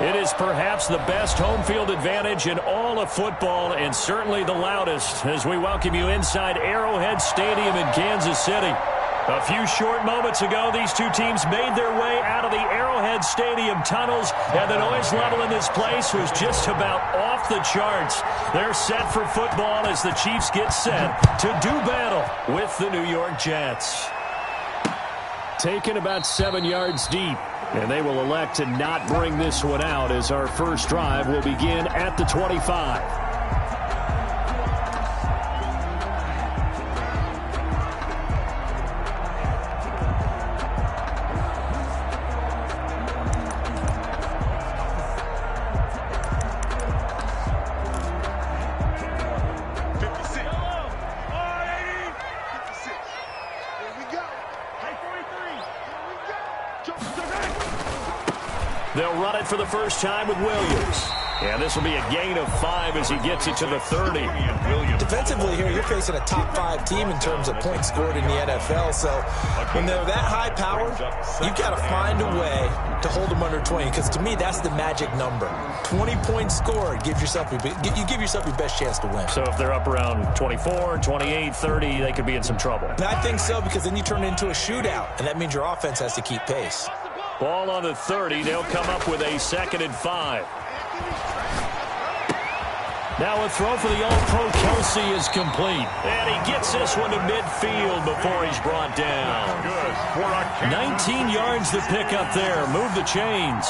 It is perhaps the best home field advantage in all of football, and certainly the loudest, as we welcome you inside Arrowhead Stadium in Kansas City. A few short moments ago, these two teams made their way out of the Arrowhead Stadium tunnels, and the noise level in this place was just about off the charts. They're set for football as the Chiefs get set to do battle with the New York Jets. Taken about 7 yards deep, and they will elect to not bring this one out as our first drive will begin at the 25. They'll run it for the first time with Williams. And this will be a gain of 5 as he gets it to the 30. Defensively here, you're facing a top 5 team in terms of points scored in the NFL. So when they're that high power, you've got to find a way to hold them under 20. Because to me, that's the magic number. 20 points scored, you give yourself your best chance to win. So if they're up around 24, 28, 30, they could be in some trouble. And I think so, because then you turn it into a shootout. And that means your offense has to keep pace. Ball on the 30. They'll come up with a 2nd and 5. Now a throw for the All-Pro Kelsey is complete. And he gets this one to midfield before he's brought down. 19 yards to pick up there. Move the chains.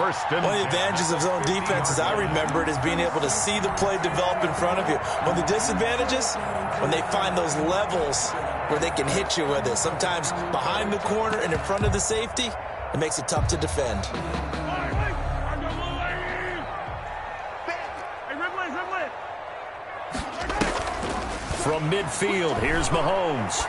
One of the advantages of zone defense, as I remember it, is being able to see the play develop in front of you. One of the disadvantages, when they find those levels where they can hit you with it. Sometimes behind the corner and in front of the safety, it makes it tough to defend. From midfield, here's Mahomes.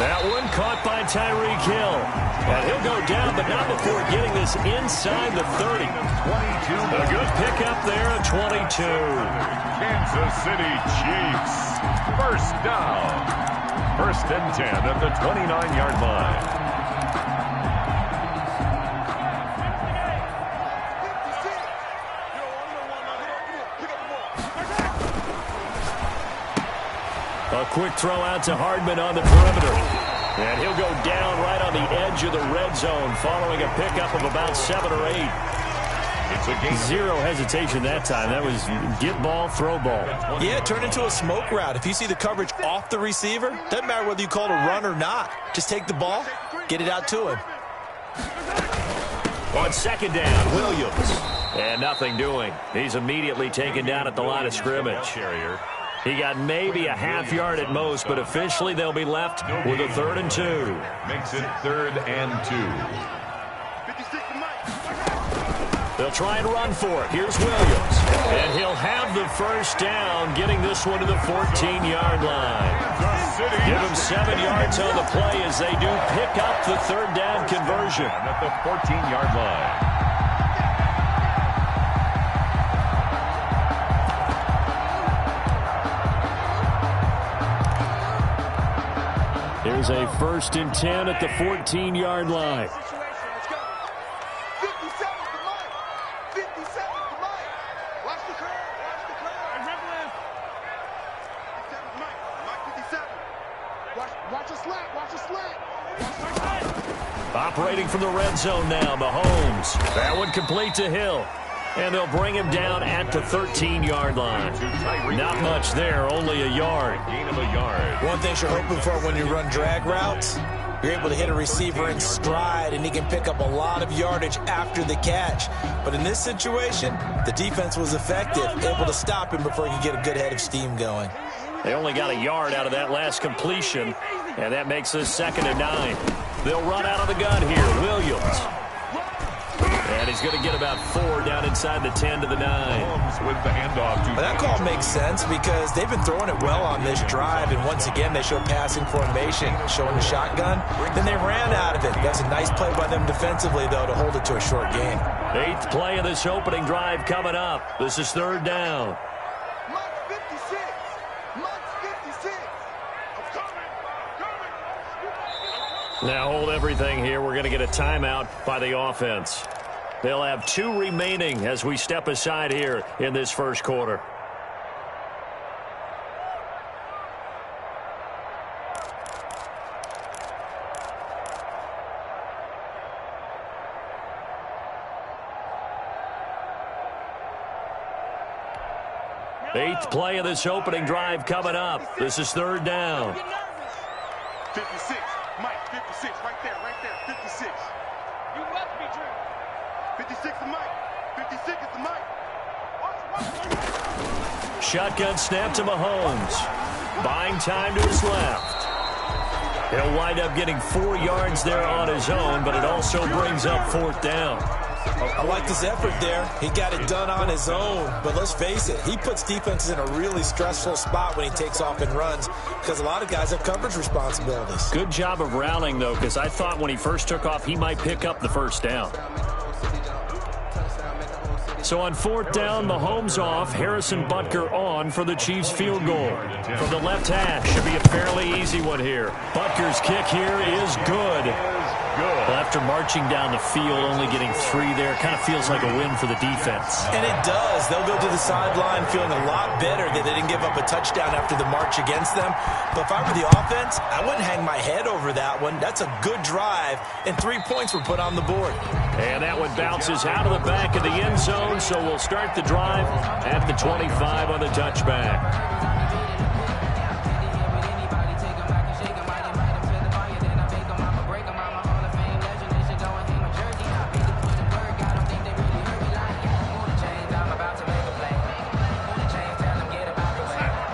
That one caught by Tyreek Hill. And he'll go down, but not before getting this inside the 30. A good pickup there at 22. Kansas City Chiefs. First down. 1st and 10 at the 29-yard line. A quick throw out to Hardman on the perimeter. And he'll go down right on the edge of the red zone following a pickup of about 7 or 8. It's a game. Zero hesitation that time. That was get ball, throw ball. Yeah, it turned into a smoke route. If you see the coverage off the receiver, doesn't matter whether you call it a run or not. Just take the ball, get it out to him. On 2nd down, Williams. And nothing doing. He's immediately taken down at the line of scrimmage. He got maybe a half yard at most, but officially they'll be left with a 3rd and 2. Makes it 3rd and 2. They'll try and run for it. Here's Williams. And he'll have the first down, getting this one to the 14-yard line. Give him 7 yards on the play as they do pick up the 3rd down conversion. At the 14-yard line. Here's a 1st and 10 at the 14-yard line. Operating from the red zone now, Mahomes. That one complete to Hill. And they'll bring him down at the 13-yard line. Not much there, only a yard. Gain of a yard. One thing you're hoping for when you run drag routes, you're able to hit a receiver in stride, and he can pick up a lot of yardage after the catch. But in this situation, the defense was effective, able to stop him before he could get a good head of steam going. They only got a yard out of that last completion, and that makes this 2nd and 9. They'll run out of the gun here. Williams. And he's going to get about 4 down inside the 10 to the 9. With the handoff to that call makes sense because they've been throwing it well on this drive, and once again they showed passing formation, showing the shotgun. Then they ran out of it. That's a nice play by them defensively, though, to hold it to a short gain. 8th play of this opening drive coming up. This is 3rd down. Now hold everything here. We're going to get a timeout by the offense. They'll have 2 remaining as we step aside here in this first quarter. Eighth play of this opening drive coming up. This is 3rd down. 56, Mike, 56, right there, 56. You must be driven. 56 to Mike, 56 is to Mike. Shotgun snap to Mahomes. Buying time to his left. He'll wind up getting 4 yards there on his own, but it also brings up 4th down. I like his effort there. He got it done on his own. But let's face it, he puts defenses in a really stressful spot when he takes off and runs because a lot of guys have coverage responsibilities. Good job of rallying, though, because I thought when he first took off, he might pick up the 1st down. So on 4th down, Mahomes off, Harrison Butker on for the Chiefs field goal. From the left hash, should be a fairly easy one here. Butker's kick here is good. Well, after marching down the field, only getting 3 there, kind of feels like a win for the defense. And it does. They'll go to the sideline feeling a lot better that they didn't give up a touchdown after the march against them. But if I were the offense, I wouldn't hang my head over that one. That's a good drive, and 3 points were put on the board. And that one bounces out of the back of the end zone, so we'll start the drive at the 25 on the touchback.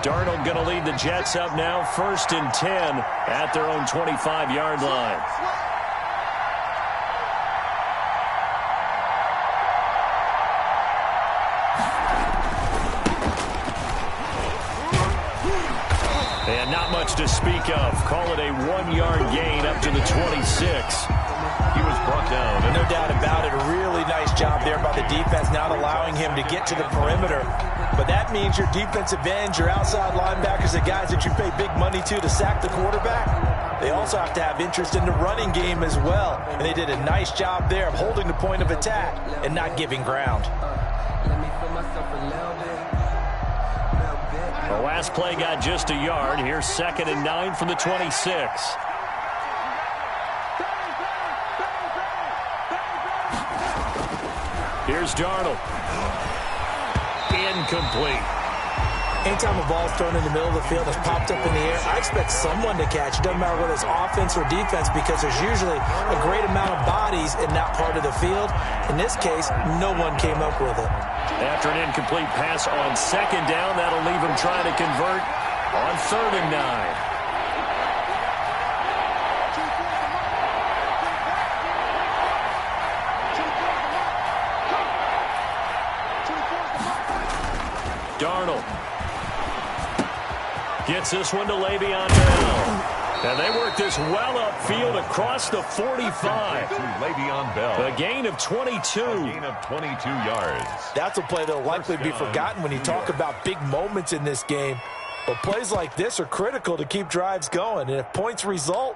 Darnold going to lead the Jets up now, 1st and 10 at their own 25-yard line. And not much to speak of. Call it a 1-yard gain up to the 26. He was brought down. No doubt about it. A really nice job there by the defense, not allowing him to get to the perimeter. But that means your defensive ends, your outside linebackers, the guys that you pay big money to sack the quarterback, they also have to have interest in the running game as well. And they did a nice job there of holding the point of attack and not giving ground. The last play got just a yard. Here's 2nd and 9 from the 26. Here's Darnold. Incomplete. Anytime a ball's thrown in the middle of the field, it's popped up in the air, I expect someone to catch. It doesn't matter whether it's offense or defense because there's usually a great amount of bodies in that part of the field. In this case, no one came up with it. After an incomplete pass on 2nd down, that'll leave him trying to convert on 3rd and 9. Darnold gets this one to Le'Veon Bell. And they work this well upfield across the 45. Le'Veon Bell. A gain of 22. A gain of 22 yards. That's a play that will likely be forgotten when you talk about big moments in this game. But plays like this are critical to keep drives going. And if points result,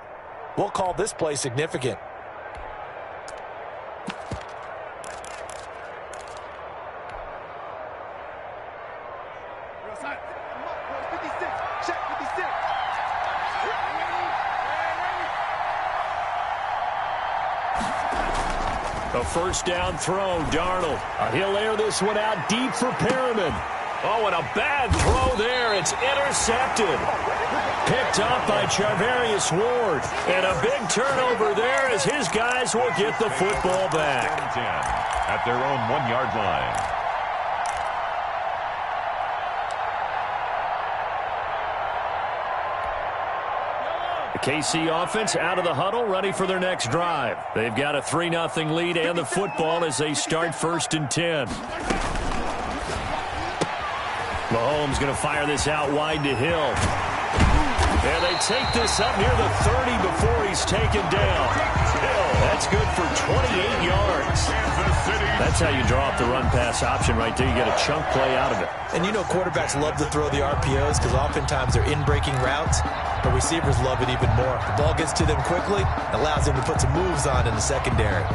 we'll call this play significant. A 1st down throw, Darnold. He'll air this one out deep for Perriman. Oh, and a bad throw there. It's intercepted. Picked up by Charvarius Ward. And a big turnover there as his guys will get the football back. At their own 1-yard line. KC offense out of the huddle, ready for their next drive. They've got a 3-0 lead and the football as they start 1st and 10. Mahomes going to fire this out wide to Hill. And they take this up near the 30 before he's taken down. That's good for 28 yards. That's how you draw up the run-pass option right there. You get a chunk play out of it. And you know quarterbacks love to throw the RPOs because oftentimes they're in-breaking routes, but receivers love it even more. The ball gets to them quickly, allows them to put some moves on in the secondary.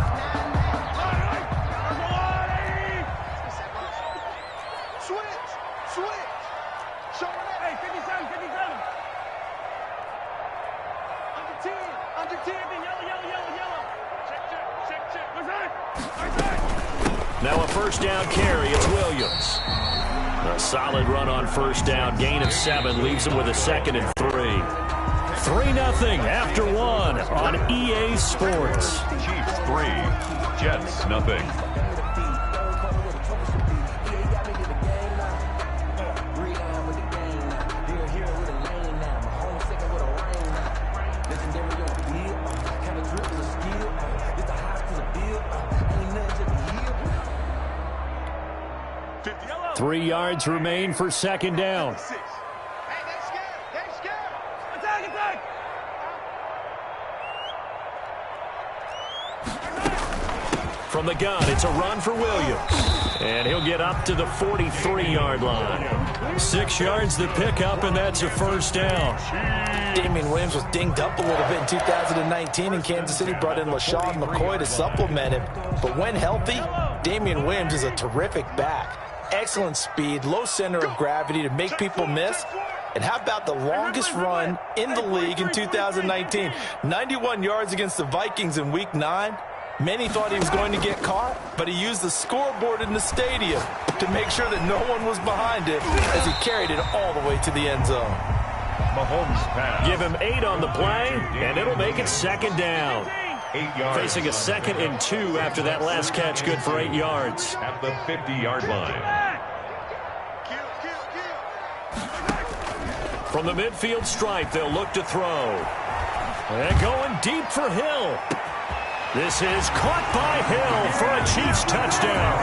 Now a first down carry, it's Williams. A solid run on first down, gain of 7, leaves him with a 2nd and 3. 3-0 after 1 on EA Sports. Chiefs 3, Jets 0. Three yards remain for second down. From the gun, it's a run for Williams. And he'll get up to the 43-yard line. 6 yards to pick up, and that's a first down. Damian Williams was dinged up a little bit in 2019, and Kansas City brought in LaShawn McCoy to supplement him. But when healthy, Damian Williams is a terrific back. Excellent speed, low center of gravity to make people miss. And how about the longest run in the league in 2019? 91 yards against the Vikings in Week 9. Many thought he was going to get caught, but he used the scoreboard in the stadium to make sure that no one was behind him as he carried it all the way to the end zone. Mahomes pass. Give him 8 on the play, and it'll make it second down. 8 yards. Facing a 2nd and 2 after that last catch, good for 8 yards. At the 50-yard line. From the midfield stripe, they'll look to throw. And going deep for Hill. This is caught by Hill for a Chiefs touchdown.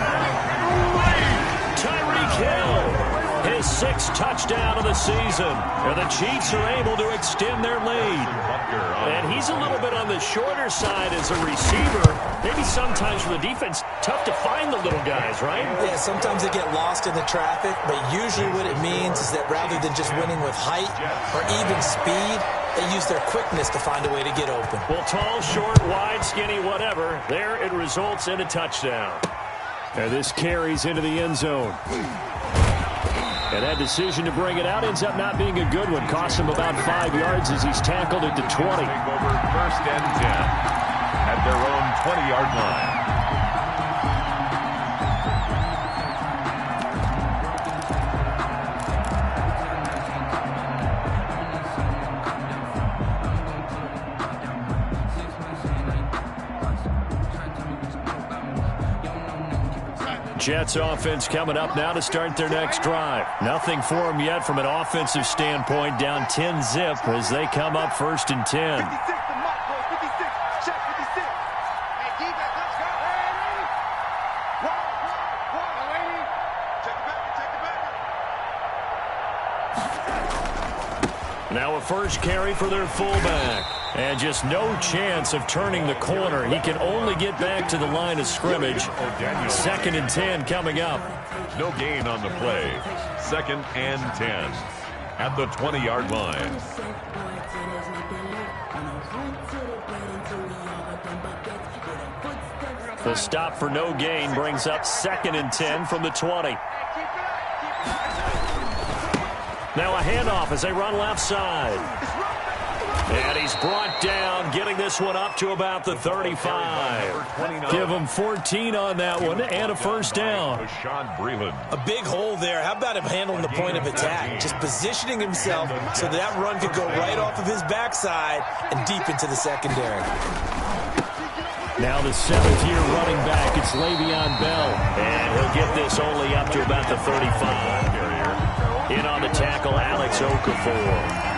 Tyreek Hill, his 6th touchdown of the season. And the Chiefs are able to extend their lead. And he's a little bit on the shorter side as a receiver. Maybe sometimes for the defense, tough to find the little guys, right? Yeah, sometimes they get lost in the traffic, but usually what it means is that rather than just winning with height or even speed, they use their quickness to find a way to get open. Well, tall, short, wide, skinny, whatever, there it results in a touchdown. And this carries into the end zone. And that decision to bring it out ends up not being a good one. Costs him about 5 yards as he's tackled at the 20. Over 1st and 10 at their own 20-yard line. Jets offense coming up now to start their next drive. Nothing for them yet from an offensive standpoint. Down 10-zip as they come up 1st and 10. Now a first carry for their fullback. And just no chance of turning the corner. He can only get back to the line of scrimmage. 2nd and 10 coming up. No gain on the play. 2nd and 10 at the 20-yard line. The stop for no gain brings up 2nd and 10 from the 20. Now a handoff as they run left side. And he's brought down, getting this one up to about the 35. Give him 14 on that one and a first down. A big hole there. How about him handling the point of attack? Just positioning himself so that run could go right off of his backside and deep into the secondary. Now the 7th-year running back, it's Le'Veon Bell. And he'll get this only up to about the 35. In on the tackle, Alex Okafor.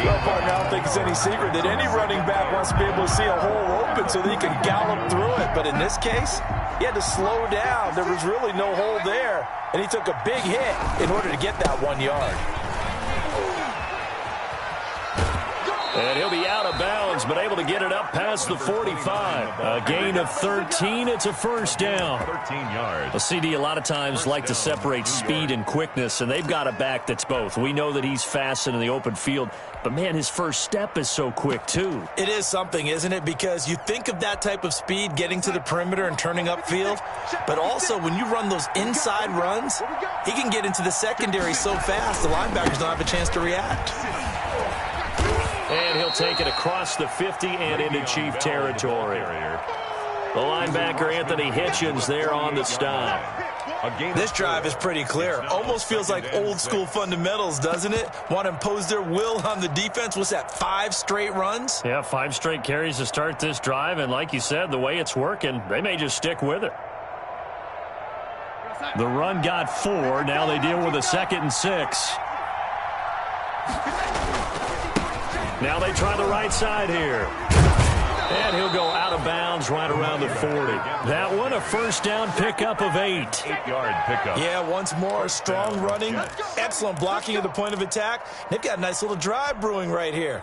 Well, partner, I don't think it's any secret that any running back wants to be able to see a hole open so that he can gallop through it. But in this case, he had to slow down. There was really no hole there, and he took a big hit in order to get that 1 yard. And he'll be out of bounds, but able to get it up past the 45. A gain of 13. It's a first down. 13 yards. Well, CD, a lot of times like to separate speed and quickness, and they've got a back that's both. We know that he's fast in the open field, but, man, his first step is so quick, too. It is something, isn't it? Because you think of that type of speed getting to the perimeter and turning upfield, but also when you run those inside runs, he can get into the secondary so fast the linebackers don't have a chance to react. And he'll take it across the 50 and into Chief territory. The linebacker, Anthony Hitchens, there on the stop. This drive is pretty clear. Almost feels like old-school fundamentals, doesn't it? Want to impose their will on the defense. What's that, 5 straight runs? Yeah, 5 straight carries to start this drive, and like you said, the way it's working, they may just stick with it. The run got 4. Now they deal with a 2nd and 6. Now they try the right side here. And he'll go out of bounds right around the 40. That one, a first down pickup of 8. 8-yard pickup. Yeah, once more, strong running, excellent blocking at the point of attack. They've got a nice little drive brewing right here.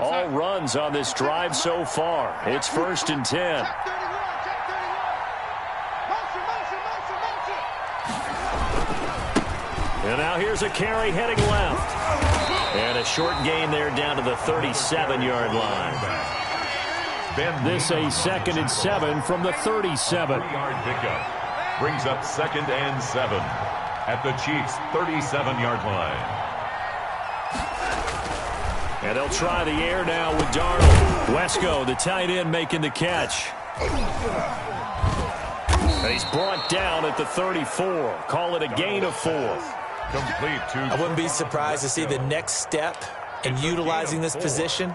All runs on this drive so far. It's 1st and 10. And now here's a carry heading left. And a short gain there down to the 37-yard line. This a 2nd and 7 from the 37. 3-yard pickup. Brings up 2nd and 7 at the Chiefs' 37-yard line. And they'll try the air now with Darnold. Wesco, the tight end, making the catch. And he's brought down at the 34. Call it a gain of 4. Complete to I wouldn't be surprised to see the next step in utilizing this position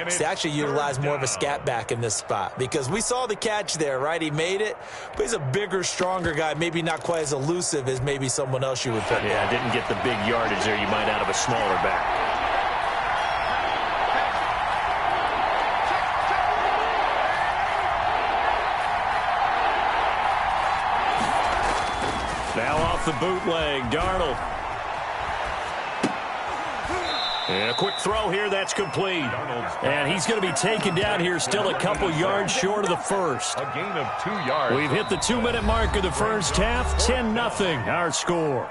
is to actually utilize more of a scat back in this spot, because we saw the catch there, right? He made it, but he's a bigger, stronger guy, maybe not quite as elusive as maybe someone else you would put there. Yeah, didn't get the big yardage there you might out of a smaller back. Now off the bootleg, Darnold. And a quick throw here, that's complete. And he's going to be taken down here, still a couple yards short of the first. a gain of 2 yards. We've hit the 2-minute mark of the first half, 10-0 our score.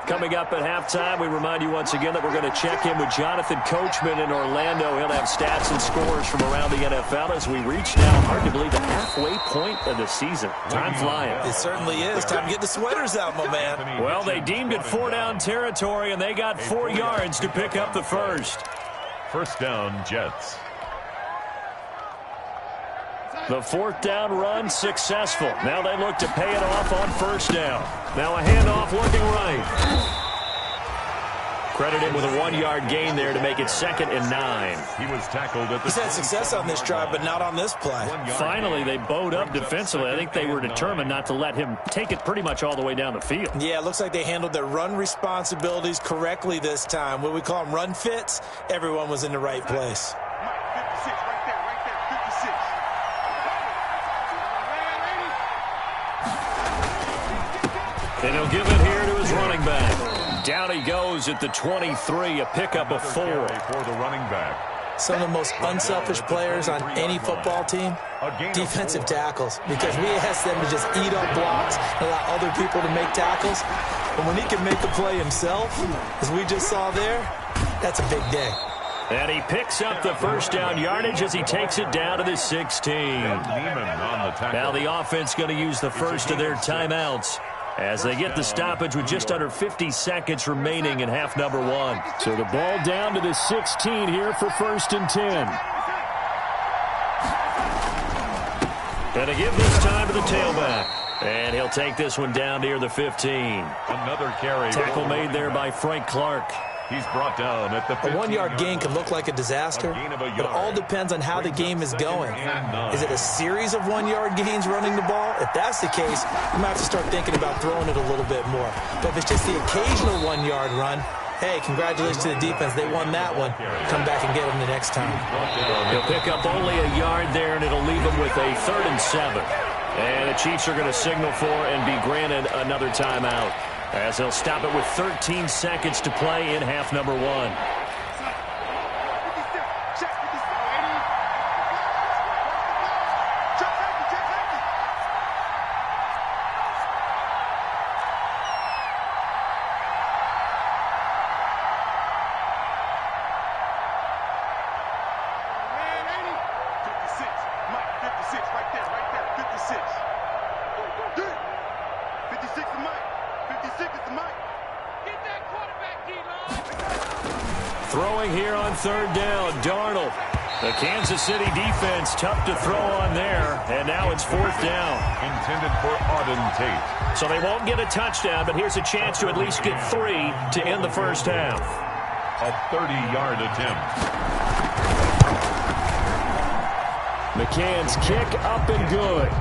Coming up at halftime, we remind you once again that we're going to check in with Jonathan Coachman in Orlando. He'll have stats and scores from around the NFL as we reach now, hard to believe, the halfway point of the season. Time flying. It certainly is. Time to get the sweaters out, my man. Well, they deemed it 4-down territory, and they got 4 yards to pick up the first. First down, Jets. The 4th down run successful. Now they look to pay it off on first down. Now a handoff looking right. Credit him with a 1-yard gain there to make it 2nd and 9. He was tackled at the... He's had success on this drive, but not on this play. Finally, they bowed up defensively. I think they were determined not to let him take it pretty much all the way down the field. Yeah, it looks like they handled their run responsibilities correctly this time. What we call them run fits, everyone was in the right place. And he'll give it here to his running back. Down he goes at the 23, a pickup of 4. For the running back. Some of the most unselfish players on any football team, defensive tackles, because we ask them to just eat up blocks and allow other people to make tackles. But when he can make a play himself, as we just saw there, that's a big day. And he picks up the first down yardage as he takes it down to the 16. Now the offense going to use the first of their timeouts as they get the stoppage with just under 50 seconds remaining in half number 1. So the ball down to the 16 here for 1st and 10. And to give this time to the tailback. And he'll take this one down near the 15. Another carry. Tackle made there by Frank Clark. He's brought down at the 15. A 1-yard gain can look like a disaster, but it all depends on how the game is going. Is it a series of 1-yard gains running the ball? If that's the case, you might have to start thinking about throwing it a little bit more. But if it's just the occasional 1-yard run, hey, congratulations to the defense. They won that one. Come back and get them the next time. He'll pick up only a yard there, and it'll leave him with a 3rd and 7. And the Chiefs are going to signal for and be granted another timeout, as they'll stop it with 13 seconds to play in half number 1. Throwing here on 3rd down, Darnold. The Kansas City defense tough to throw on there, and now it's 4th down. Intended for Auden Tate. So they won't get a touchdown, but here's a chance to at least get 3 to end the first half. A 30-yard attempt. McCann's kick up and good.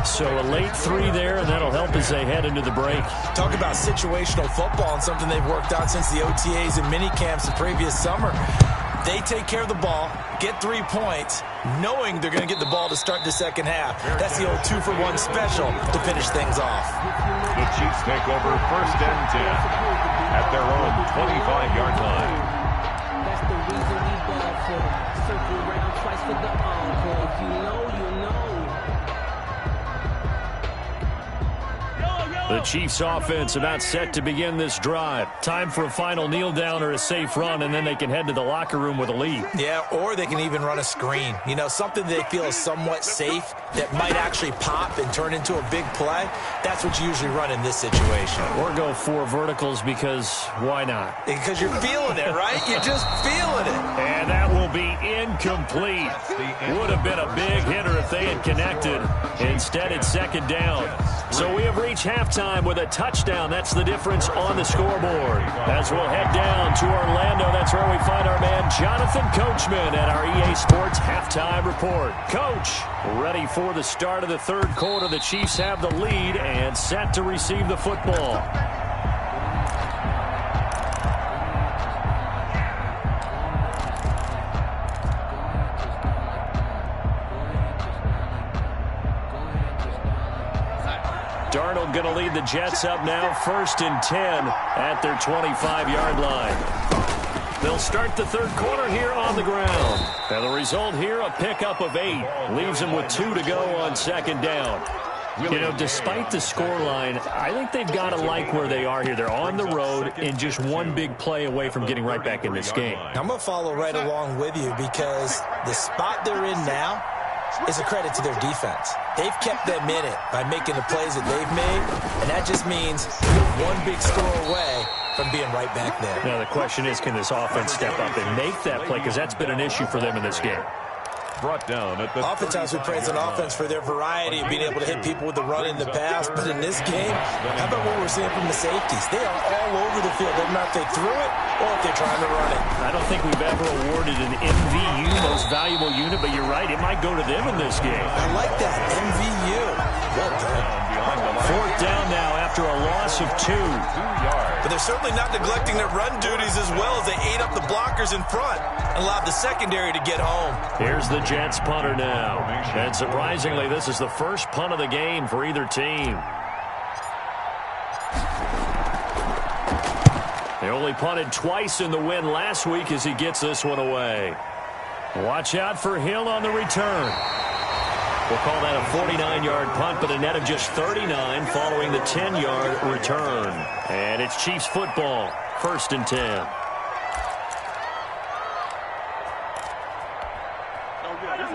So a late 3 there, and that'll help as they head into the break. Talk about situational football and something they've worked out since the OTAs and mini camps the previous summer. They take care of the ball, get 3 points, knowing they're going to get the ball to start the second half. That's the old 2-for-1 special to finish things off. The Chiefs take over 1st and 10 at their own 25-yard line. That's the reason we ball for. Circle around twice for the encore. If you know, you know. The Chiefs offense about set to begin this drive. Time for a final kneel down or a safe run, and then they can head to the locker room with a lead. Yeah, or they can even run a screen. You know, something they feel is somewhat safe that might actually pop and turn into a big play. That's what you usually run in this situation. Or go 4 verticals because why not? Because you're feeling it, right? You're just feeling it. And that will be incomplete. Would have been a big hitter if they had connected. Instead, it's 2nd down. So we have reached halftime with a touchdown. That's the difference on the scoreboard. As we'll head down to Orlando, that's where we find our man Jonathan Coachman at our EA Sports Halftime Report. Coach, ready for the start of the 3rd quarter. The Chiefs have the lead and set to receive the football. Darnold going to lead the Jets up now, 1st and 10 at their 25-yard line. They'll start the 3rd quarter here on the ground. And the result here, a pickup of 8. Leaves them with 2 to go on 2nd down. You know, despite the scoreline, I think they've got to like where they are here. They're on the road and just 1 big play away from getting right back in this game. I'm going to follow right along with you because the spot they're in now is a credit to their defense. They've kept them in it by making the plays that they've made, and that just means you're 1 big score away from being right back there. Now the question is, can this offense step up and make that play? Because that's been an issue for them in this game. Brought down at the Oftentimes we praise an offense for their variety of being able to hit people with the run in the pass, but in this game, how about what we're seeing from the safeties? They are all over the field. Doesn't matter if they threw it or if they're trying to run it. I don't think we've ever awarded an MVU, most valuable unit, but you're right, it might go to them in this game. I like that, MVU. Well done. 4th down now after a loss of 2. 2 yards. But they're certainly not neglecting their run duties as well as they ate up the blockers in front and allowed the secondary to get home. Here's the Jets punter now. And surprisingly, this is the first punt of the game for either team. They only punted twice in the win last week as he gets this one away. Watch out for Hill on the return. We'll call that a 49-yard punt, but a net of just 39 following the 10-yard return. And it's Chiefs football, 1st and 10.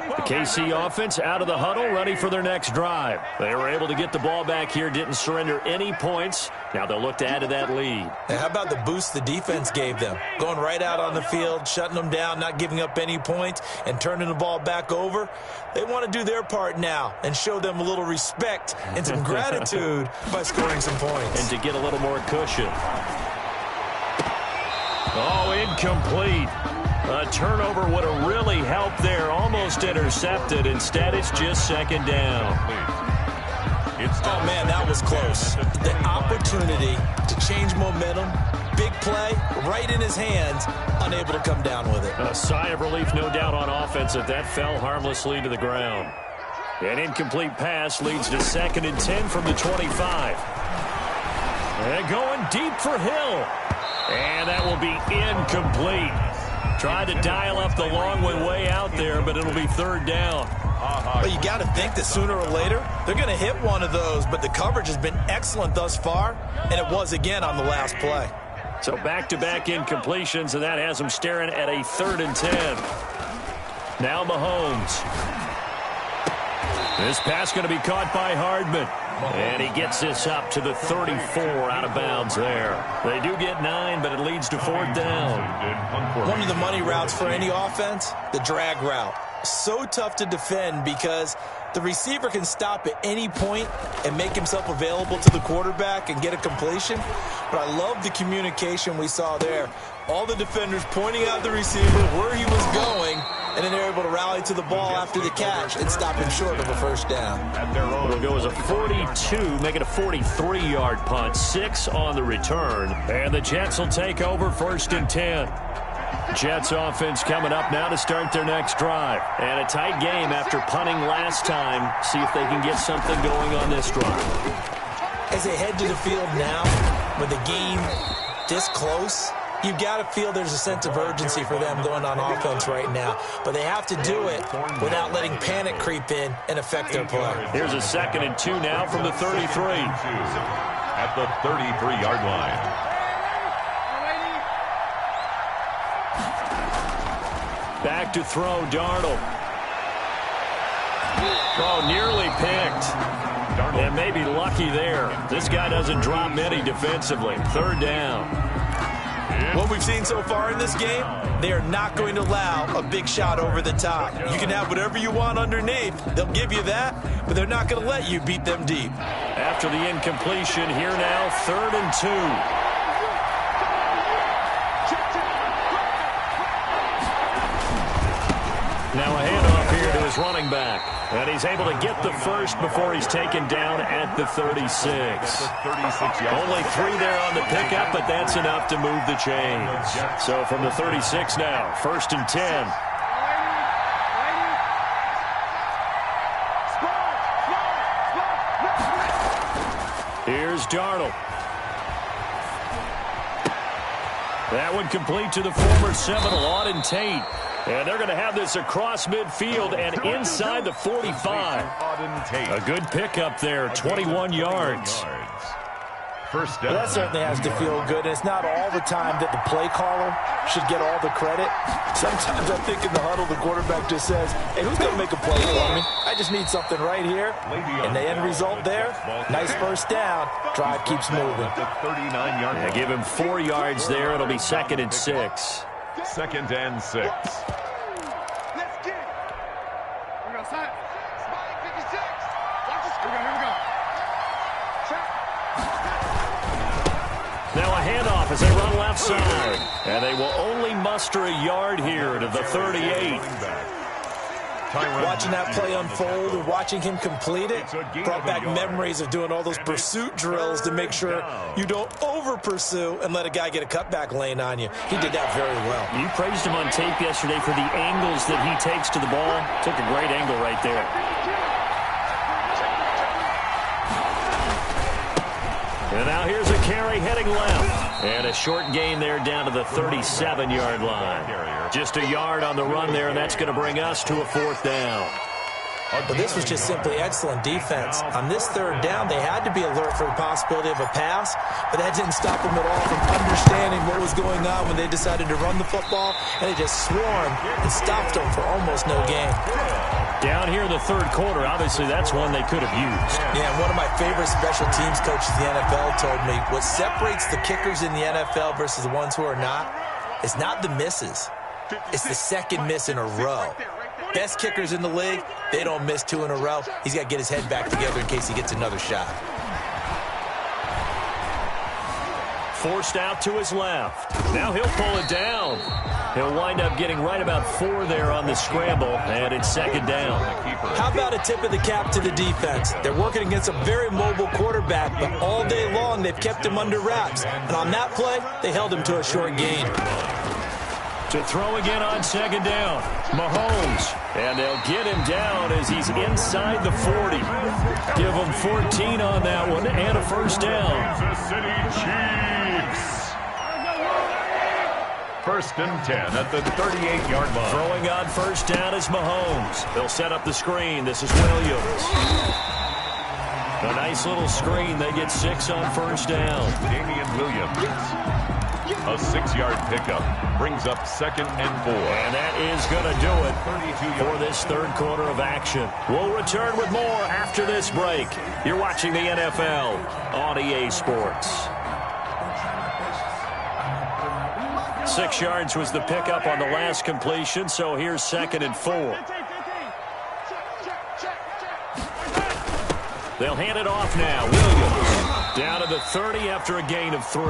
The KC offense out of the huddle, ready for their next drive. They were able to get the ball back here, didn't surrender any points. Now they'll look to add to that lead. And how about the boost the defense gave them? Going right out on the field, shutting them down, not giving up any points, and turning the ball back over. They want to do their part now and show them a little respect and some gratitude by scoring some points. And to get a little more cushion. Oh, incomplete. A turnover would have really helped there. Almost intercepted. Instead, it's just 2nd down. Oh, man, that was close. The opportunity to change momentum, big play right in his hands, unable to come down with it. A sigh of relief, no doubt, on offense that fell harmlessly to the ground. An incomplete pass leads to 2nd and 10 from the 25. And going deep for Hill. And that will be incomplete. Tried to dial up the long one way out there, but it'll be 3rd down. Well, you got to think that sooner or later, they're going to hit one of those, but the coverage has been excellent thus far, and it was again on the last play. So back-to-back incompletions, and that has them staring at a 3rd and 10. Now Mahomes. This pass going to be caught by Hardman. And he gets this up to the 34 out of bounds there. They do get 9, but it leads to 4th down. One of the money routes for any offense, the drag route. So tough to defend because the receiver can stop at any point and make himself available to the quarterback and get a completion. But I love the communication we saw there. All the defenders pointing out the receiver where he was going, and then they're able to rally to the ball after the catch and stop him short of a 1st down. It'll go as a 42, make it a 43-yard punt, 6 on the return. And the Jets will take over 1st and 10. Jets offense coming up now to start their next drive. And a tight game after punting last time. See if they can get something going on this drive. As they head to the field now, with the game this close, you've got to feel there's a sense of urgency for them going on offense right now. But they have to do it without letting panic creep in and affect their play. Here's a 2nd and 2 now from the 33. At the 33-yard line. Back to throw, Darnold. Oh, nearly picked. And maybe lucky there. This guy doesn't drop many defensively. 3rd down. What we've seen so far in this game, they are not going to allow a big shot over the top. You can have whatever you want underneath. They'll give you that, but they're not going to let you beat them deep. After the incompletion, here now, 3rd and 2. Now a handoff here to his running back. And he's able to get the first before he's taken down at the 36. Only 3 there on the pickup, but that's enough to move the chains. So from the 36 now, 1st and 10. Here's Darnold. That one complete to the former Seminole, Auden Tate. And they're going to have this across midfield and inside the 45. A good pickup there, 21 yards. First down. Well, that certainly has to feel good. And it's not all the time that the play caller should get all the credit. Sometimes I think in the huddle, the quarterback just says, hey, who's going to make a play for me? I just need something right here. And the end result there, nice first down. Drive keeps moving. Yeah, give him 4 yards there. It'll be 2nd and 6. 2nd and 6. Let's get it. Here we go, son. Spike 56. Watch this. Here we go. Now a handoff as they run left side. And they will only muster a yard here to the 38. Watching that play unfold and watching him complete it brought back memories of doing all those pursuit drills to make sure you don't over-pursue and let a guy get a cutback lane on you. He did that very well. You praised him on tape yesterday for the angles that he takes to the ball. Took a great angle right there. And now here's a carry heading left. And a short gain there down to the 37-yard line. Just a yard on the run there, and that's going to bring us to a 4th down. But this was just simply excellent defense. On this 3rd down, they had to be alert for the possibility of a pass, but that didn't stop them at all from understanding what was going on when they decided to run the football, and they just swarmed and stopped them for almost no gain. Down here in the 3rd quarter, obviously that's one they could have used. Yeah, and one of my favorite special teams coaches in the NFL told me what separates the kickers in the NFL versus the ones who are not is not the misses. It's the second miss in a row. Best kickers in the league, they don't miss 2 in a row. He's got to get his head back together in case he gets another shot. Forced out to his left. Now he'll pull it down. He'll wind up getting right about 4 there on the scramble, and it's second down. How about a tip of the cap to the defense? They're working against a very mobile quarterback, but all day long they've kept him under wraps. And on that play, they held him to a short gain. To throw again on second down, Mahomes. And they'll get him down as he's inside the 40. Give him 14 on that one and a first down. Kansas City Chiefs. First and 10 at the 38-yard line. Throwing on first down is Mahomes. They'll set up the screen. This is Williams. A nice little screen. They get 6 on first down. Damian Williams. A 6-yard pickup brings up second and 4. And that is going to do it for this third quarter of action. We'll return with more after this break. You're watching the NFL on EA Sports. 6 yards was the pickup on the last completion, so here's second and 4. They'll hand it off now. Williams down to the 30 after a gain of 3.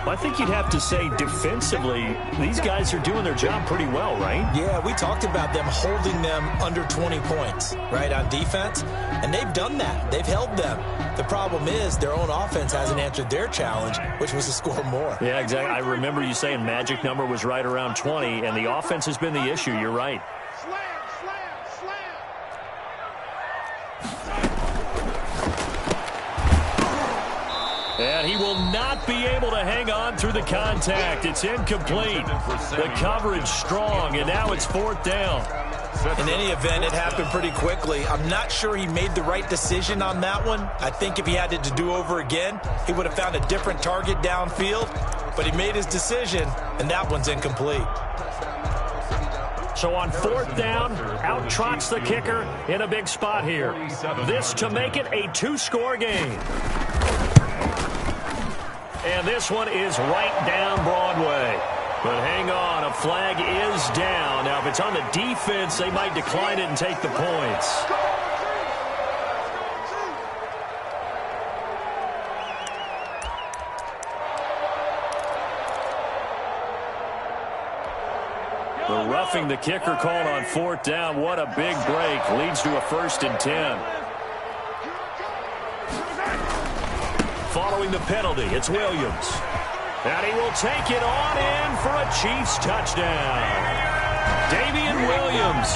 I think you'd have to say defensively, these guys are doing their job pretty well, right? Yeah, we talked about them holding them under 20 points, right, on defense. And they've done that. They've held them. The problem is their own offense hasn't answered their challenge, which was to score more. Yeah, exactly. I remember you saying magic number was right around 20, and the offense has been the issue. You're right. And he will not be able to hang on through the contact. It's incomplete. The coverage strong, and now it's fourth down. In any event, it happened pretty quickly. I'm not sure he made the right decision on that one. I think if he had it to do over again, he would have found a different target downfield. But he made his decision, and that one's incomplete. So on fourth down, out trots the kicker in a big spot here. This to make it a 2-score game. And this one is right down Broadway. But hang on, a flag is down. Now, if it's on the defense, they might decline it and take the points. The roughing the kicker called on fourth down. What a big break. Leads to a 1st and 10. Following the penalty, it's Williams. And he will take it on in for a Chiefs touchdown. Damian Williams,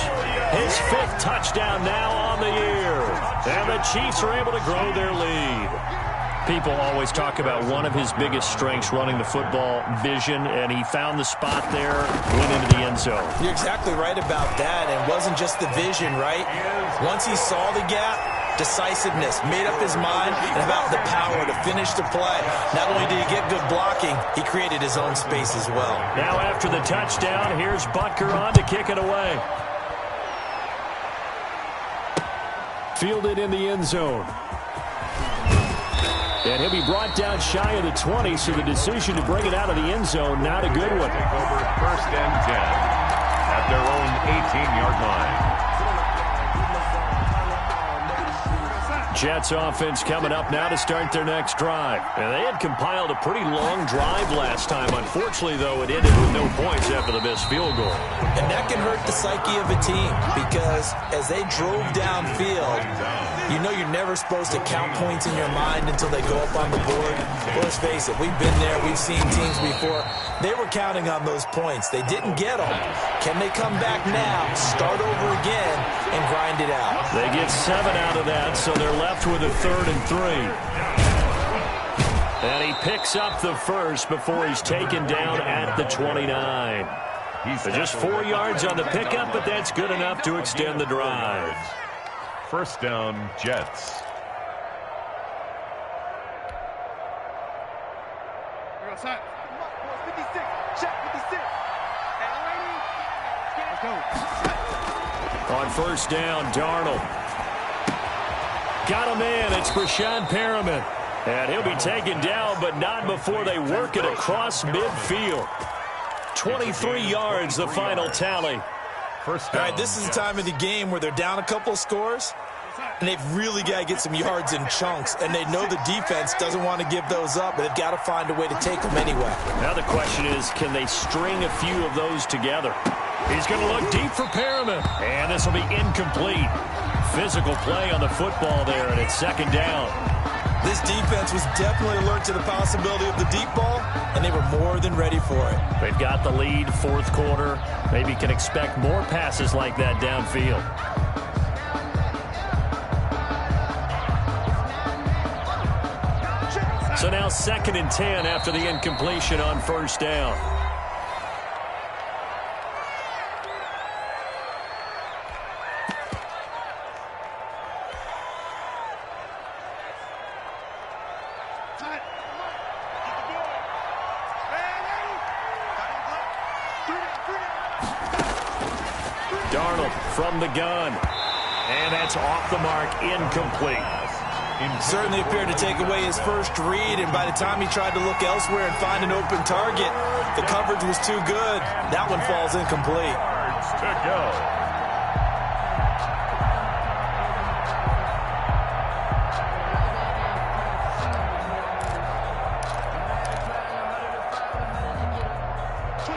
his 5th touchdown now on the year. And the Chiefs are able to grow their lead. People always talk about one of his biggest strengths running the football, vision, and he found the spot there, went into the end zone. You're exactly right about that, and it wasn't just the vision, right? Once he saw the gap, decisiveness, made up his mind, and about the power to finish the play. Not only did he get good blocking, he created his own space as well. Now after the touchdown, here's Butker on to kick it away. Fielded in the end zone. And he'll be brought down shy of the 20, so the decision to bring it out of the end zone, not a good one. Take over 1st and 10 at their own 18-yard line. Jets offense coming up now to start their next drive. And they had compiled a pretty long drive last time. Unfortunately, though, it ended with no points after the missed field goal. And that can hurt the psyche of a team because as they drove downfield, you know you're never supposed to count points in your mind until they go up on the board. Well, let's face it, we've been there. We've seen teams before. They were counting on those points. They didn't get them. Can they come back now, start over again, and grind it out? They get 7 out of that, so they're left with a 3rd and 3. And he picks up the first before he's taken down at the 29. So just 4 yards on the pickup, but that's good enough to extend the drive. First down, Jets. Outside. 56. Check 56. Let's go. On first down, Darnold. Got him in. It's Brashad Perriman. And he'll be taken down, but not before they work it across midfield. 23 yards, the final tally. All right, this is the time of the game where they're down a couple of scores. and they've really got to get some yards in chunks, and they know the defense doesn't want to give those up, but they've got to find a way to take them anyway. Now the question is, can they string a few of those together? He's going to look deep for Perriman, and this will be incomplete. Physical play on the football there, and it's second down. This defense was definitely alert to the possibility of the deep ball, and they were more than ready for it. They've got the lead, fourth quarter. Maybe can expect more passes like that downfield. So now 2nd and 10 after the incompletion on first down. Darnold from the gun. And that's off the mark, incomplete. Certainly appeared to take away his first read, and by the time he tried to look elsewhere and find an open target, the coverage was too good. That one falls incomplete. To go.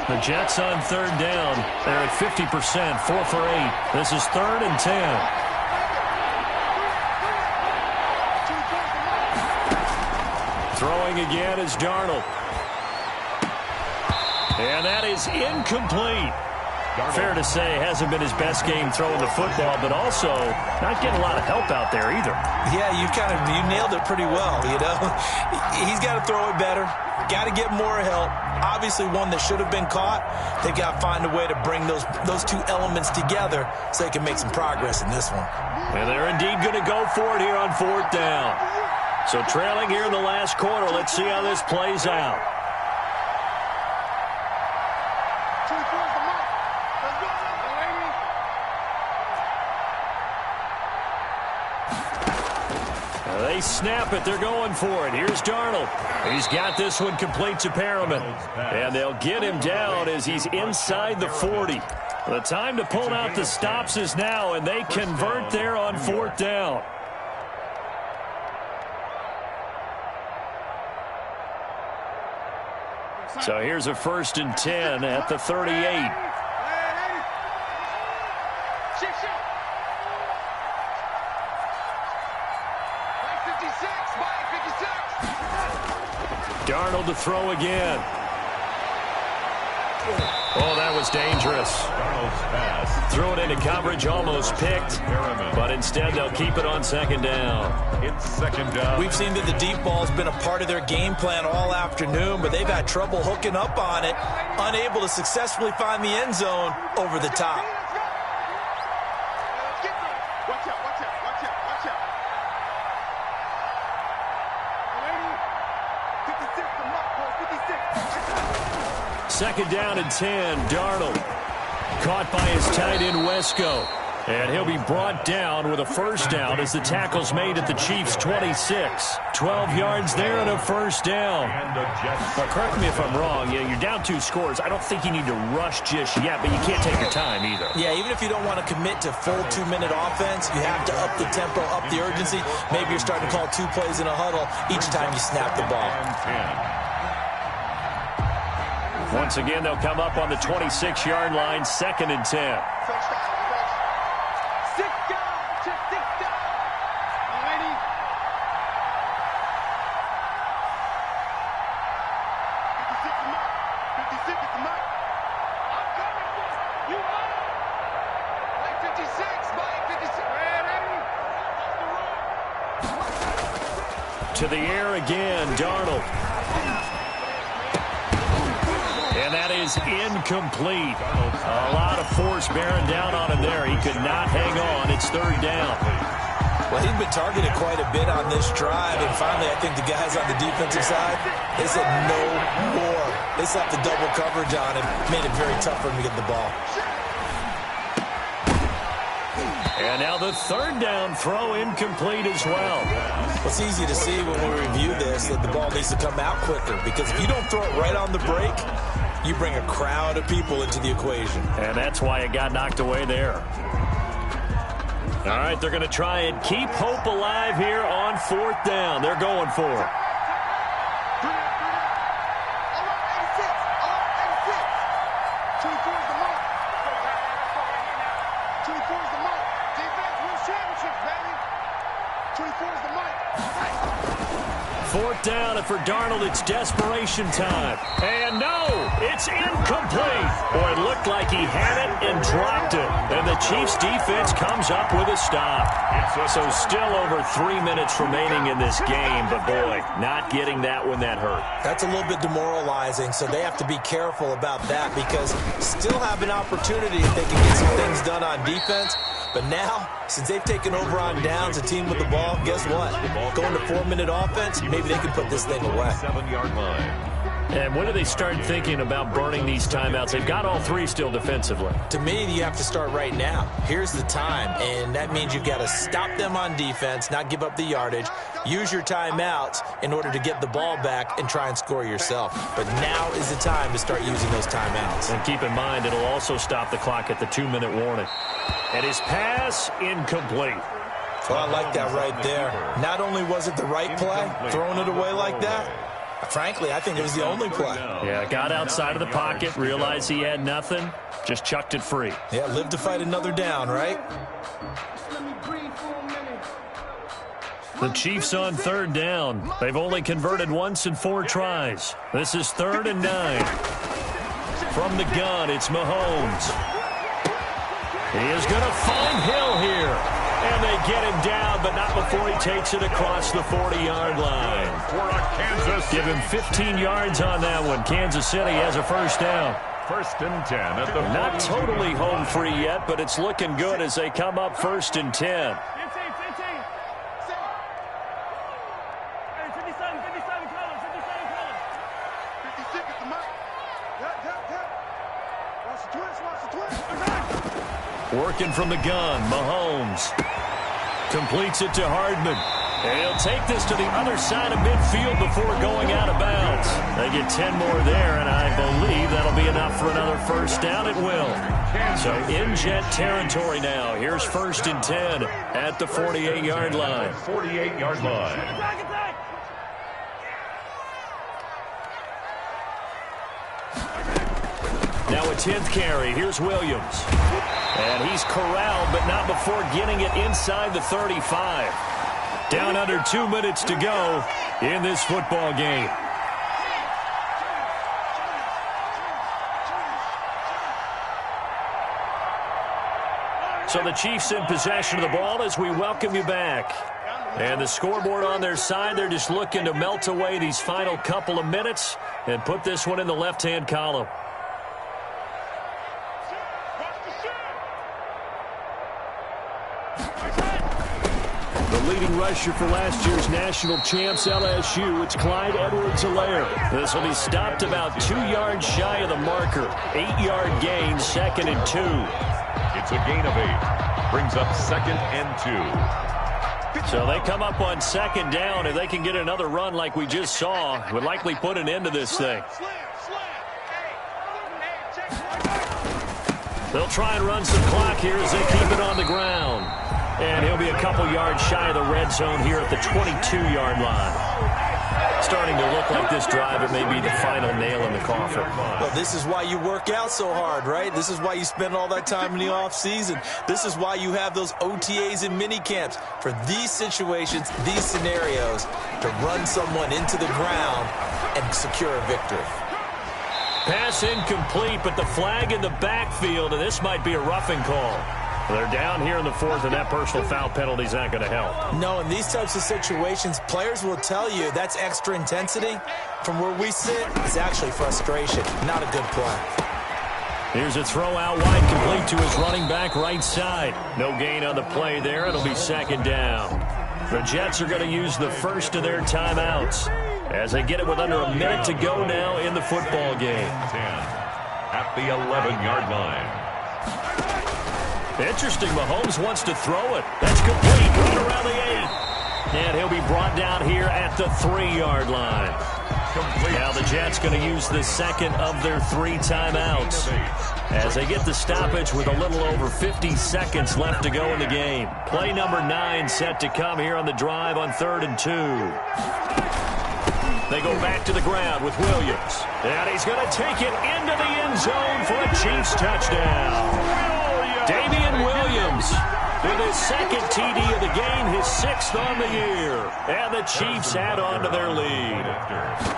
The Jets on third down. They're at 50%, 4 for 8. This is 3rd and 10. Throwing again is Darnold. And that is incomplete. Fair to say, hasn't been his best game throwing the football, but also not getting a lot of help out there either. Yeah, you nailed it pretty well, you know. He's got to throw it better. Got to get more help. Obviously one that should have been caught. They've got to find a way to bring those two elements together so they can make some progress in this one. And they're indeed going to go for it here on 4th down. So trailing here in the last quarter, let's see how this plays out. They snap it. They're going for it. Here's Darnold. He's got this one complete to Perriman. And they'll get him down as he's inside the 40. The time to pull out the stops is now, and they convert there on 4th down. So here's a 1st and 10 at the 38. Darnold to throw again. Oh, that was dangerous. Threw it into coverage, almost picked, but instead they'll keep it on 2nd down. It's 2nd down. We've seen that the deep ball's been a part of their game plan all afternoon, but they've had trouble hooking up on it, unable to successfully find the end zone over the top. Second down and 10, Darnold. Caught by his tight end, Wesco. And he'll be brought down with a first down as the tackle's made at the Chiefs' 26. 12 yards there and a first down. Well, correct me if I'm wrong. You're down 2 scores. I don't think you need to rush just yet, but you can't take your time either. Yeah, even if you don't want to commit to full 2-minute offense, you have to up the tempo, up the urgency. Maybe you're starting to call 2 plays in a huddle each time you snap the ball. Once again, they'll come up on the 26-yard line, 2nd and 10. To the air again, Darnold. And that is incomplete. A lot of force bearing down on him there. He could not hang on. It's 3rd down. Well, he's been targeted quite a bit on this drive, and finally I think the guys on the defensive side, they said no more. They slapped the double coverage on him, made it very tough for him to get the ball. And now the 3rd down throw incomplete as well. It's easy to see when we review this that the ball needs to come out quicker, because if you don't throw it right on the break, you bring a crowd of people into the equation. And that's why it got knocked away there. All right, they're going to try and keep hope alive here on 4th down. They're going for it. 4th down, and for Darnold, it's desperation time. And no, it's incomplete. Boy, it looked like he had it and dropped it. And the Chiefs' defense comes up with a stop. So still over 3 minutes remaining in this game, but boy, not getting that when that hurt. That's a little bit demoralizing, so they have to be careful about that because still have an opportunity if they can get some things done on defense. But now, since they've taken over on downs, a team with the ball, guess what? Going to 4-minute offense, maybe they can put this thing away. 7-yard line. And when do they start thinking about burning these timeouts? They've got all three still defensively. To me, you have to start right now. Here's the time, and that means you've got to stop them on defense, not give up the yardage, use your timeouts in order to get the ball back and try and score yourself. But now is the time to start using those timeouts. And keep in mind, it'll also stop the clock at the 2-minute warning. And his pass, incomplete. Well, I like that right there. Not only was it the right play, throwing it away like that, frankly, I think it was the only play. Yeah, got outside of the pocket, realized he had nothing, just chucked it free. Yeah, live to fight another down, right? The Chiefs on 3rd down. They've only converted once in 4 tries. This is 3rd and 9. From the gun, it's Mahomes. He is going to find Hill here. And they get him down, but not before he takes it across the 40-yard line. Give him 15 yards on that one. Kansas City has a 1st down. 1st and 10 at the Not totally home free yet, but it's looking good as they come up 1st and 10. Working from the gun, Mahomes completes it to Hardman. And he'll take this to the other side of midfield before going out of bounds. They get 10 more there, and I believe that'll be enough for another 1st down. It will. So in jet territory now. Here's 1st and 10 at the 48-yard line. 48-yard line. Now a 10th carry. Here's Williams. And he's corralled, but not before getting it inside the 35. Down under 2 minutes to go in this football game. So the Chiefs in possession of the ball as we welcome you back. And the scoreboard on their side, they're just looking to melt away these final couple of minutes and put this one in the left-hand column. Leading rusher for last year's national champs, LSU, it's Clyde Edwards-Helaire. This will be stopped about 2 yards shy of the marker. 8-yard gain, 2nd and 2. It's a gain of 8. Brings up 2nd and 2. So they come up on 2nd down. If they can get another run like we just saw, would likely put an end to this thing. They'll try and run some clock here as they keep it on the ground. And he'll be a couple yards shy of the red zone here at the 22-yard line. Starting to look like this drive, it may be the final nail in the coffin. Well, this is why you work out so hard, right? This is why you spend all that time in the offseason. This is why you have those OTAs and mini camps for these situations, these scenarios, to run someone into the ground and secure a victory. Pass incomplete, but the flag in the backfield, and this might be a roughing call. They're down here in the 4th, and that personal foul penalty is not going to help. No, in these types of situations, players will tell you that's extra intensity. From where we sit, it's actually frustration, not a good play. Here's a throw out wide, complete to his running back right side. No gain on the play there. It'll be 2nd down. The Jets are going to use the first of their timeouts as they get it with under a minute to go now in the football game. 10 at the 11-yard line. Interesting, Mahomes wants to throw it. That's complete, right around the 8. And he'll be brought down here at the 3-yard line. Now the Jets going to use the 2nd of their 3 timeouts. as they get the stoppage with a little over 50 seconds left to go in the game. Play number 9 set to come here on the drive on 3rd and 2. They go back to the ground with Williams. And he's going to take it into the end zone for a Chiefs touchdown. Damian Williams with his second TD of the game, his 6th on the year. And the Chiefs add on to their lead.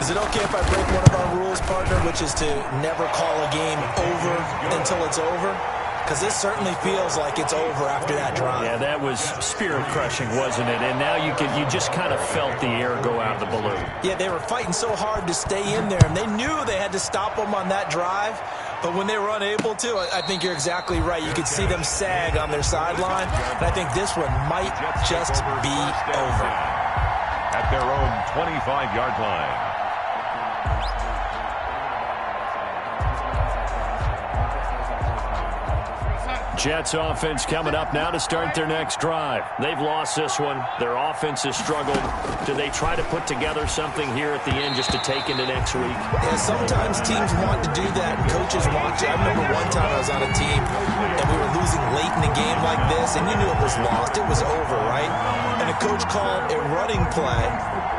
Is it okay if I break one of our rules, partner, which is to never call a game over until it's over? Because this certainly feels like it's over after that drive. Yeah, that was spirit-crushing, wasn't it? And now you just kind of felt the air go out of the balloon. Yeah, they were fighting so hard to stay in there, and they knew they had to stop them on that drive. But when they were unable to, I think you're exactly right. You could see them sag on their sideline, and I think this one might just be over. At their own 25-yard line. Jets offense coming up now to start their next drive. They've lost this one. Their offense has struggled. Do they try to put together something here at the end just to take into next week? Yeah, sometimes teams want to do that, and coaches want to. I remember one time I was on a team, and we were losing late in a game like this, and you knew it was lost. It was over, right? And the coach called a running play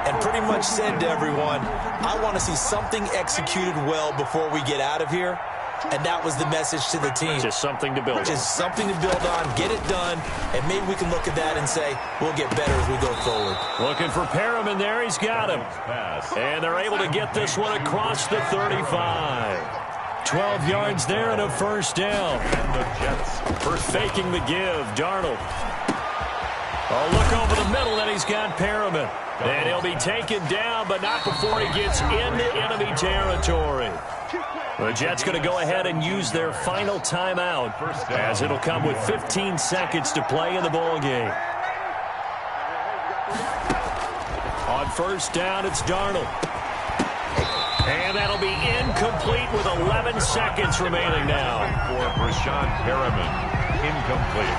and pretty much said to everyone, I want to see something executed well before we get out of here. And that was the message to the team. Just something to build on. Just something to build on, get it done, and maybe we can look at that and say, we'll get better as we go forward. Looking for Perriman there. He's got him. And they're able to get this one across the 35. 12 yards there and a first down. And the Jets for faking the give, Darnold. Oh, look over the middle, and he's got Perriman. And he'll be taken down, but not before he gets into enemy territory. The Jets going to go ahead and use their final timeout as it'll come with 15 seconds to play in the ball game. On first down, it's Darnold. And that'll be incomplete with 11 seconds remaining now. For Brashad Perriman, incomplete.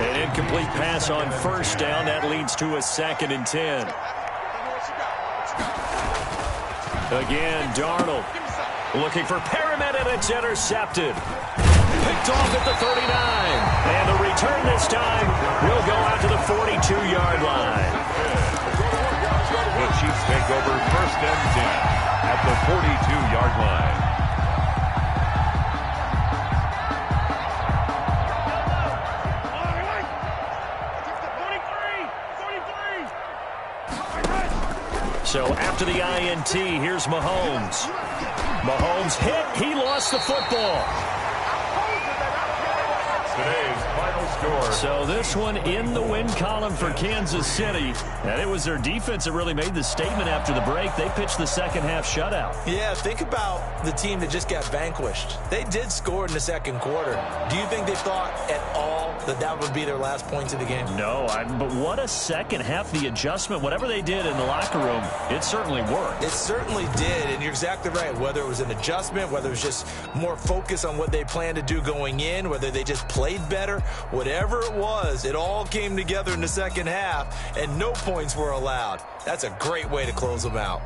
An incomplete pass on first down. That leads to a 2nd and 10. Again, Darnold. Looking for Perriman, and it's intercepted. Picked off at the 39. And the return this time will go out to the 42-yard line. The Chiefs take over 1st and 10 at the 42-yard line. So after the INT, here's Mahomes. Mahomes hit. He lost the football. Today's final score. So this one in the win column for Kansas City. And it was their defense that really made the statement after the break. They pitched the second half shutout. Yeah, think about the team that just got vanquished. They did score in the second quarter. Do you think they thought at all that that would be their last points of the game? No, but what a second half. The adjustment, whatever they did in the locker room, it certainly worked. It certainly did, and you're exactly right. Whether it was an adjustment, whether it was just more focus on what they planned to do going in, whether they just played better, whatever it was, it all came together in the second half, and no points were allowed. That's a great way to close them out.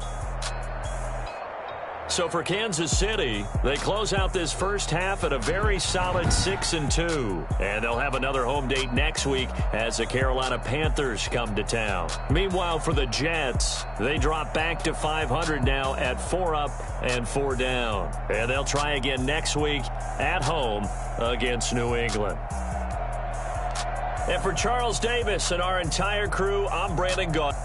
So for Kansas City, they close out this first half at a very solid 6-2. And they'll have another home date next week as the Carolina Panthers come to town. Meanwhile, for the Jets, they drop back to 500 now at 4 up and 4 down. And they'll try again next week at home against New England. And for Charles Davis and our entire crew, I'm Brandon Gaudin.